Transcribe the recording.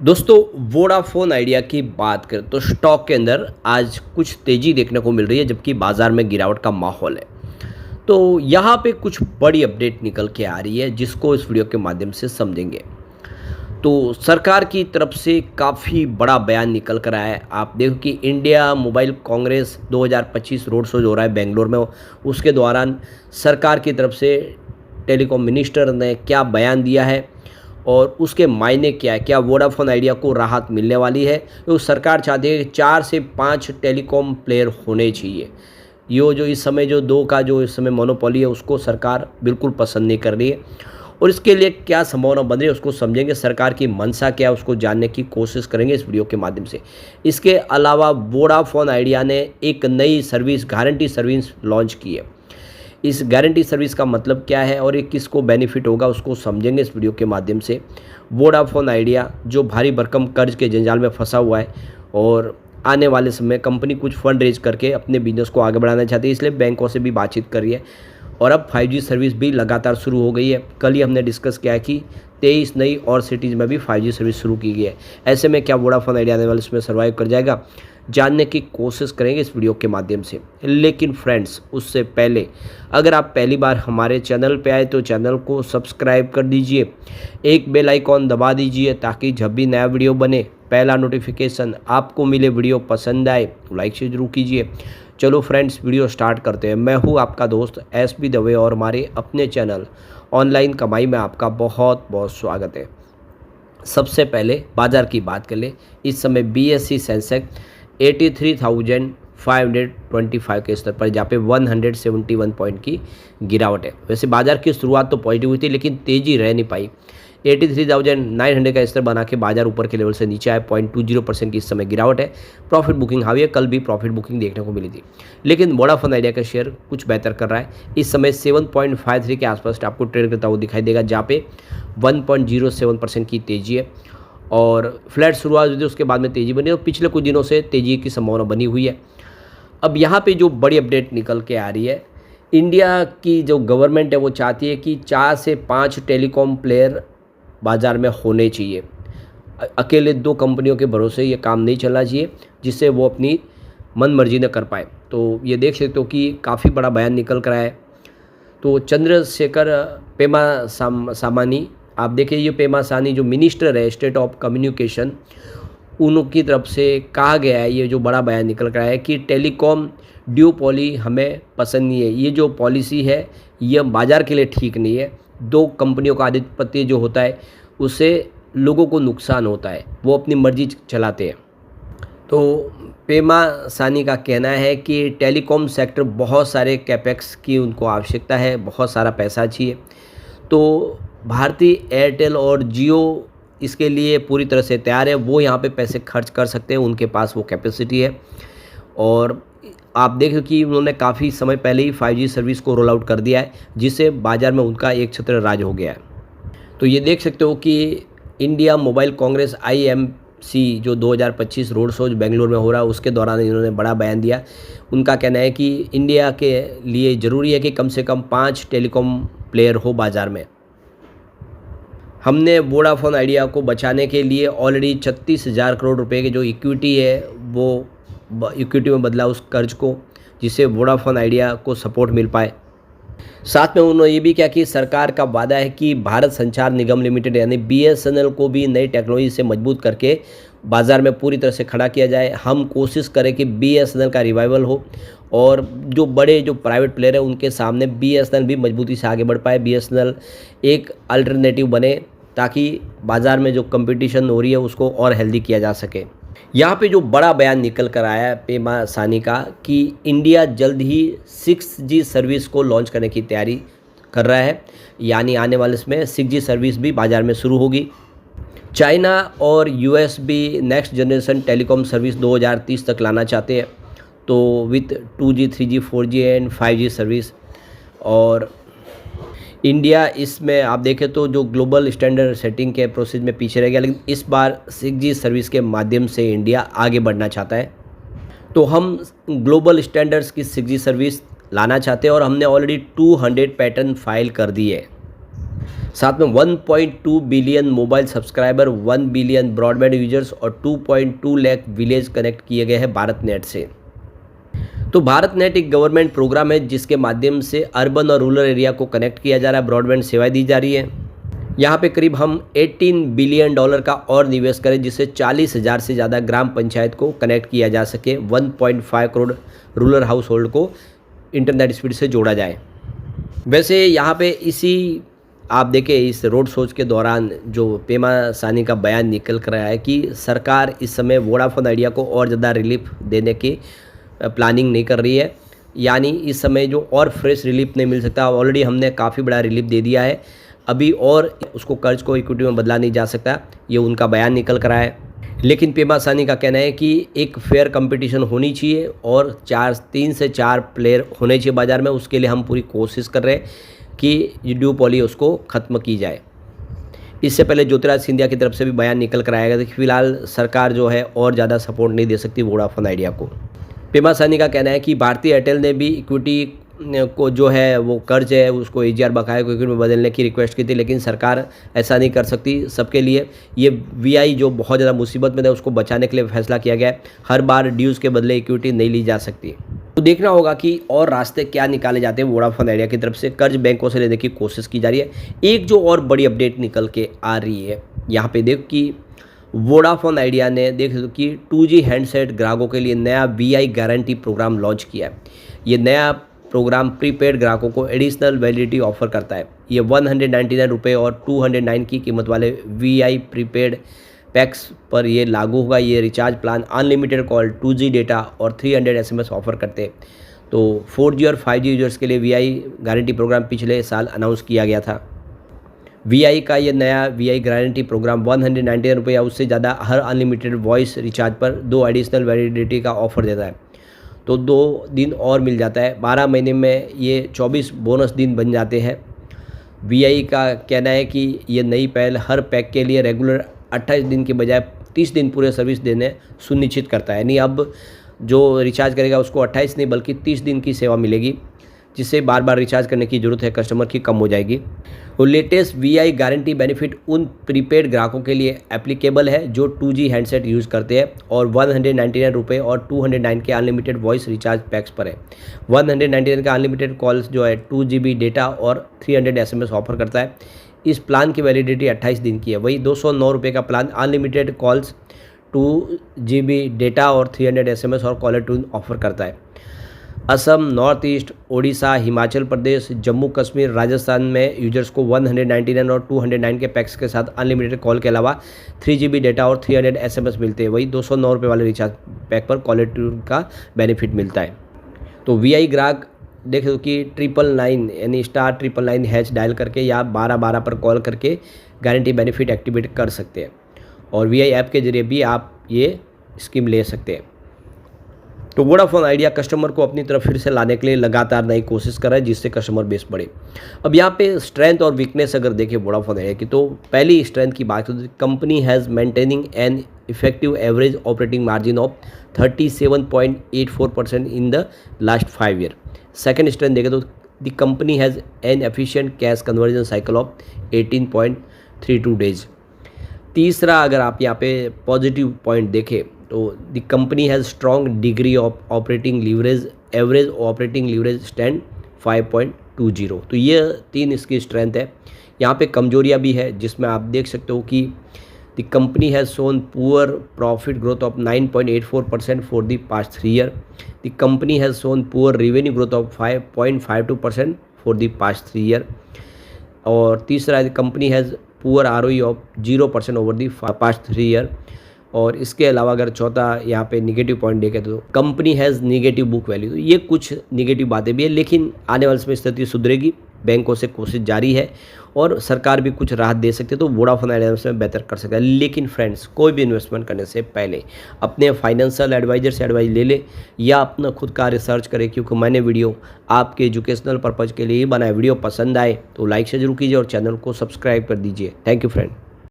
दोस्तों, Vodafone idea की बात करें तो स्टॉक के अंदर आज कुछ तेज़ी देखने को मिल रही है, जबकि बाज़ार में गिरावट का माहौल है। तो यहाँ पे कुछ बड़ी अपडेट निकल के आ रही है, जिसको इस वीडियो के माध्यम से समझेंगे। तो सरकार की तरफ से काफ़ी बड़ा बयान निकल कर आया है। आप देखो कि India mobile Congress 2025 road show जो हो रहा है बेंगलोर में, उसके दौरान सरकार की तरफ से टेलीकॉम मिनिस्टर ने क्या बयान दिया है और उसके मायने क्या है, क्या वोडाफोन आइडिया को राहत मिलने वाली है। तो सरकार चाहती है कि 4 से 5 टेलीकॉम प्लेयर होने चाहिए। यो जो इस समय जो 2 का जो इस समय मोनोपोली है, उसको सरकार बिल्कुल पसंद नहीं कर रही है। और इसके लिए क्या संभावना बन रही है, उसको समझेंगे। सरकार की मंशा क्या है, उसको जानने की कोशिश करेंगे इस वीडियो के माध्यम से। इसके अलावा वोडाफोन आइडिया ने एक नई सर्विस, गारंटी सर्विस लॉन्च की है। इस गारंटी सर्विस का मतलब क्या है और ये किसको बेनिफिट होगा, उसको समझेंगे इस वीडियो के माध्यम से। वोडाफोन आइडिया जो भारी भरकम कर्ज के जंजाल में फंसा हुआ है और आने वाले समय कंपनी कुछ फंड रेज करके अपने बिजनेस को आगे बढ़ाना चाहती है, इसलिए बैंकों से भी बातचीत कर रही है। और अब 5G सर्विस भी लगातार शुरू हो गई है। कल ही हमने डिस्कस किया है कि 23 नई और सिटीज़ में भी 5G सर्विस शुरू की गई है। ऐसे में क्या वोडाफोन आइडिया आने वाले इसमें सर्वाइव कर जाएगा, जानने की कोशिश करेंगे इस वीडियो के माध्यम से। लेकिन फ्रेंड्स, उससे पहले अगर आप पहली बार हमारे चैनल पे आए तो चैनल को सब्सक्राइब कर दीजिए, एक बेल आइकॉन दबा दीजिए, ताकि जब भी नया वीडियो बने पहला नोटिफिकेशन आपको मिले। वीडियो पसंद आए तो लाइक से जरूर कीजिए। चलो फ्रेंड्स, वीडियो स्टार्ट करते हैं। मैं हूँ आपका दोस्त SB दवे और हमारे अपने चैनल ऑनलाइन कमाई में आपका बहुत बहुत स्वागत है। सबसे पहले बाज़ार की बात कर ले। इस समय BSE सेंसेक्स 83,525 के स्तर पर, जहाँ पे 171 पॉइंट की गिरावट है। वैसे बाजार की शुरुआत तो पॉजिटिव हुई थी, लेकिन तेज़ी रह नहीं पाई। 83,900 का स्तर बना के बाजार ऊपर के लेवल से नीचे आया। 0.20% की इस समय गिरावट है। प्रॉफिट बुकिंग हावी है, कल भी प्रॉफिट बुकिंग देखने को मिली थी। लेकिन वोडाफोन आइडिया का शेयर कुछ बेहतर कर रहा है। इस समय 7.53 के आसपास आपको ट्रेड करता हुआ दिखाई देगा, जहाँ पे 1.07% की तेज़ी है और फ्लैट शुरुआत हुई थी, उसके बाद में तेज़ी बनी और पिछले कुछ दिनों से तेज़ी की संभावना बनी हुई है। अब यहाँ पे जो बड़ी अपडेट निकल के आ रही है, इंडिया की जो गवर्नमेंट है वो चाहती है कि 4 से 5 टेलीकॉम प्लेयर बाज़ार में होने चाहिए। अकेले 2 कंपनियों के भरोसे ये काम नहीं चलना चाहिए, जिससे वो अपनी मन मर्जी न कर पाए। तो ये देख सकते हो कि काफ़ी बड़ा बयान निकल कर आया है। तो चंद्रशेखर सामानी, आप देखिए, ये पेमा सानी जो मिनिस्टर है स्टेट ऑफ कम्युनिकेशन, उनकी तरफ से कहा गया है, ये जो बड़ा बयान निकल कर आया है कि टेलीकॉम ड्यूपोली हमें पसंद नहीं है। ये जो पॉलिसी है ये बाज़ार के लिए ठीक नहीं है। 2 कंपनियों का आधिपत्य जो होता है उससे लोगों को नुकसान होता है, वो अपनी मर्जी चलाते हैं। तो पेमा सानी का कहना है कि टेलीकॉम सेक्टर बहुत सारे कैपेक्स की उनको आवश्यकता है, बहुत सारा पैसा चाहिए। तो भारती एयरटेल और जियो इसके लिए पूरी तरह से तैयार है, वो यहाँ पे पैसे खर्च कर सकते हैं, उनके पास वो कैपेसिटी है। और आप देखो कि उन्होंने काफ़ी समय पहले ही 5G सर्विस को रोल आउट कर दिया है, जिससे बाज़ार में उनका एक छत्र राज हो गया है। तो ये देख सकते हो कि इंडिया मोबाइल कांग्रेस IMC जो 2025 रोड शो बेंगलुरु में हो रहा है, उसके दौरान इन्होंने बड़ा बयान दिया। उनका कहना है कि इंडिया के लिए ज़रूरी है कि कम से कम 5 टेलीकॉम प्लेयर हो बाज़ार में। हमने वोडाफोन आइडिया को बचाने के लिए ऑलरेडी 36,000 करोड़ रुपए की जो इक्विटी है, वो इक्विटी में बदला उस कर्ज को, जिससे वोडाफोन आइडिया को सपोर्ट मिल पाए। साथ में उन्होंने ये भी किया कि सरकार का वादा है कि भारत संचार निगम लिमिटेड यानी BSNL को भी नई टेक्नोलॉजी से मजबूत करके बाज़ार में पूरी तरह से खड़ा किया जाए। हम कोशिश करें कि BSNL का रिवाइवल हो और जो बड़े जो प्राइवेट प्लेयर हैं उनके सामने BSNL भी मजबूती से आगे बढ़ पाए। BSNL एक अल्टरनेटिव बने, ताकि बाज़ार में जो कंपटीशन हो रही है उसको और हेल्दी किया जा सके। यहाँ पे जो बड़ा बयान निकल कर आया है पेमा सानी का, कि इंडिया जल्द ही 6G सर्विस को लॉन्च करने की तैयारी कर रहा है, यानी आने वाले इसमें 6G सर्विस भी बाज़ार में शुरू होगी। चाइना और US भी नेक्स्ट जनरेशन टेलीकॉम सर्विस 2030 तक लाना चाहते हैं, तो with 2G 3G 4G and 5G service. और इंडिया इसमें आप देखें तो जो ग्लोबल स्टैंडर्ड सेटिंग के प्रोसेस में पीछे रह गया, लेकिन इस बार 6G सर्विस के माध्यम से इंडिया आगे बढ़ना चाहता है। तो हम ग्लोबल स्टैंडर्ड्स की 6G सर्विस लाना चाहते हैं और हमने ऑलरेडी 200 पैटर्न फाइल कर दी है। साथ में 1.2 billion mobile subscriber, 1 billion broadband users और 2.2 लाख विलेज कनेक्ट किए गए हैं भारत नेट से। तो भारत नेट एक गवर्नमेंट प्रोग्राम है जिसके माध्यम से अर्बन और रूरल एरिया को कनेक्ट किया जा रहा है, ब्रॉडबैंड सेवाएं दी जा रही है। यहाँ पे करीब हम 18 बिलियन डॉलर का और निवेश करें जिससे 40,000 से ज़्यादा ग्राम पंचायत को कनेक्ट किया जा सके, 1.5 करोड़ रूरल हाउस होल्ड को इंटरनेट स्पीड से जोड़ा जाए। वैसे यहाँ पे इसी आप देखें इस रोड शोज के दौरान जो पेमा सानी का बयान निकल कर आया है कि सरकार इस समय वोडाफोन आइडिया को और ज़्यादा रिलीफ देने की प्लानिंग नहीं कर रही है, यानी इस समय जो और फ्रेश रिलीफ नहीं मिल सकता। ऑलरेडी हमने काफ़ी बड़ा रिलीफ दे दिया है, अभी और उसको कर्ज को इक्विटी में बदला नहीं जा सकता, ये उनका बयान निकल कर आया है। लेकिन पेमा सानी का कहना है कि एक फेयर कंपटीशन होनी चाहिए और 3 से 4 प्लेयर होने चाहिए बाज़ार में, उसके लिए हम पूरी कोशिश कर रहे हैं कि ये ड्यूओपोली उसको ख़त्म की जाए। इससे पहले ज्योतिराज सिंधिया की तरफ से भी बयान निकल कर आएगा कि फिलहाल सरकार जो है और ज़्यादा सपोर्ट नहीं दे सकती वोडाफोन आइडिया को। पेमा सानी का कहना है कि भारतीय एयरटेल ने भी इक्विटी को जो है वो कर्ज है उसको AGR बकाया को इक्विटी में बदलने की रिक्वेस्ट की थी, लेकिन सरकार ऐसा नहीं कर सकती। सबके लिए ये VI जो बहुत ज़्यादा मुसीबत में था उसको बचाने के लिए फैसला किया गया है, हर बार ड्यूज़ के बदले इक्विटी नहीं ली जा सकती। तो देखना होगा कि और रास्ते क्या निकाले जाते हैं वोडाफोन आइडिया की तरफ से। कर्ज बैंकों से लेने की कोशिश की जा रही है। एक जो और बड़ी अपडेट निकल के आ रही है यहाँ पे देख कि वोडाफोन आइडिया ने देख कि 2G हैंडसेट ग्राहकों के लिए नया VI गारंटी प्रोग्राम लॉन्च किया है। ये नया प्रोग्राम प्रीपेड ग्राहकों को एडिशनल वैलिडिटी ऑफर करता है। ये 199 रुपये और 209 की कीमत वाले VI प्रीपेड पैक्स पर ये लागू होगा। ये recharge plan unlimited call, 2G data और 300 SMS ऑफर करते हैं। तो 4G और 5G यूजर्स के लिए VI गारंटी प्रोग्राम पिछले साल अनाउंस किया गया था। VI का ये नया VI गारंटी प्रोग्राम 199 रुपये या उससे ज़्यादा हर अनलिमिटेड वॉइस रिचार्ज पर 2 एडिशनल वैलिडिटी का ऑफर देता है। तो 2 दिन और मिल जाता है, 12 महीने में ये 24 बोनस दिन बन जाते हैं। VI का कहना है कि ये नई पहल हर पैक के लिए रेगुलर 28 दिन के बजाय 30 दिन पूरे सर्विस देने सुनिश्चित करता है, यानी अब जो रिचार्ज करेगा उसको 28 नहीं बल्कि 30 दिन की सेवा मिलेगी, जिससे बार बार रिचार्ज करने की ज़रूरत है कस्टमर की कम हो जाएगी। और लेटेस्ट VI गारंटी बेनिफिट उन प्रीपेड ग्राहकों के लिए एप्लीकेबल है जो 2G हैंडसेट यूज़ करते हैं और 199 रुपये और 209 के अनलिमिटेड वॉइस रिचार्ज पैक्स पर है। 199 का अनलिमिटेड कॉल्स जो है 2 GB डेटा और 300 SMS ऑफर करता है। इस प्लान की वैलिडिटी 28 दिन की है। वही 209 रुपये का plan unlimited calls, 2 GB data और 300 SMS और कॉलर ट्यून ऑफर करता है। असम, नॉर्थ ईस्ट, ओडिशा, हिमाचल प्रदेश, जम्मू कश्मीर, राजस्थान में यूजर्स को 199 और 209 के पैक्स के साथ अनलिमिटेड कॉल के अलावा 3 GB डेटा और 300 SMS मिलते हैं। वही 209 रुपये वाले रिचार्ज पैक पर कॉलर ट्यून का बेनिफिट मिलता है। तो VI ग्राहक देख लो कि 999 यानी *999# डायल करके या 1212 पर कॉल करके गारंटी बेनिफिट एक्टिवेट कर सकते हैं और VI ऐप के जरिए भी आप ये स्कीम ले सकते हैं। तो वोडाफोन आइडिया कस्टमर को अपनी तरफ फिर से लाने के लिए लगातार नई कोशिश कर रहा है जिससे कस्टमर बेस बढ़े। अब यहाँ पे स्ट्रेंथ और वीकनेस अगर देखें वोडाफोन आइडिया की, तो पहली स्ट्रेंथ की बात हो तो company has maintaining an effective average operating margin of 37.84% in the last 5 year. Second strength देखें तो the company has an efficient cash conversion cycle of 18.32 days. तीसरा अगर आप यहाँ पे पॉजिटिव पॉइंट देखें तो the company has strong degree of operating leverage, average operating leverage stand 5.20। तो ये 3 इसकी स्ट्रेंथ है। यहाँ पे कमजोरियाँ भी है जिसमें आप देख सकते हो कि the company has shown poor profit growth of 9.84% for the past 3 year. The company has shown poor revenue growth of 5.52% for the past 3 year. और तीसरा the company has poor ROE of 0% over the past 3 year. और इसके अलावा अगर चौथा यहाँ पे negative point देखें तो company has negative book value. तो ये कुछ निगेटिव बातें भी है, लेकिन आने वाले समय स्थिति सुधरेगी, बैंकों से कोशिश जारी है और सरकार भी कुछ राहत दे सकती है तो वोडाफोन आइडिया में बेहतर कर सकता है। लेकिन फ्रेंड्स, कोई भी इन्वेस्टमेंट करने से पहले अपने फाइनेंशियल एडवाइजर से एडवाइस ले ले या अपना खुद का रिसर्च करें, क्योंकि मैंने वीडियो आपके एजुकेशनल पर्पज़ के लिए ही बनाया। वीडियो पसंद आए तो लाइक से जरूर कीजिए और चैनल को सब्सक्राइब कर दीजिए। Thank you friend.